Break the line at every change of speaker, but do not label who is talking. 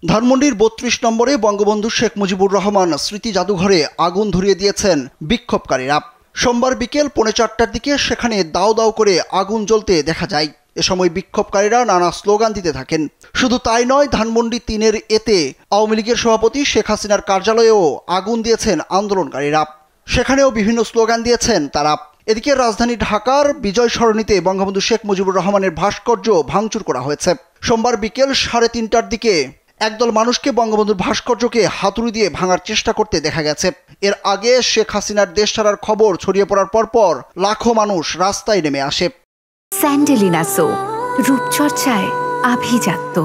ধানমন্ডির ৩২ নম্বরে বঙ্গবন্ধু শেখ মুজিবুর রহমান স্মৃতি জাদুঘরে আগুন ধরিয়ে দিয়েছেন বিক্ষোভকারীরা। সোমবার বিকেল ৪:৩০টার দিকে সেখানে দাউ দাউ করে আগুন জ্বলতে দেখা যায়। এ সময় বিক্ষোভকারীরা নানা স্লোগান দিতে থাকেন। শুধু তাই নয়, ধানমন্ডি ৩-এর এতে আওয়ামী লীগের সভাপতি শেখ হাসিনার কার্যালয়েও আগুন দিয়েছেন আন্দোলনকারীরা। সেখানেও বিভিন্ন স্লোগান দিয়েছেন তারা। এদিকে রাজধানী ঢাকার বিজয় সরণিতে বঙ্গবন্ধু শেখ মুজিবুর রহমানের ভাস্কর্য ভাঙচুর করা হয়েছে। সোমবার বিকেল ৩:৩০টার দিকে একদল মানুষকে বঙ্গবন্ধুর ভাস্কর্যকে হাতুড়ি দিয়ে ভাঙার চেষ্টা করতে দেখা গেছে। এর আগে শেখ হাসিনার দেশ ছাড়ার খবর ছড়িয়ে পড়ার পরপর লাখো মানুষ রাস্তায় নেমে আসে।
স্যান্ডেলিনা সো, রূপচর্চায় আভিজাত্য।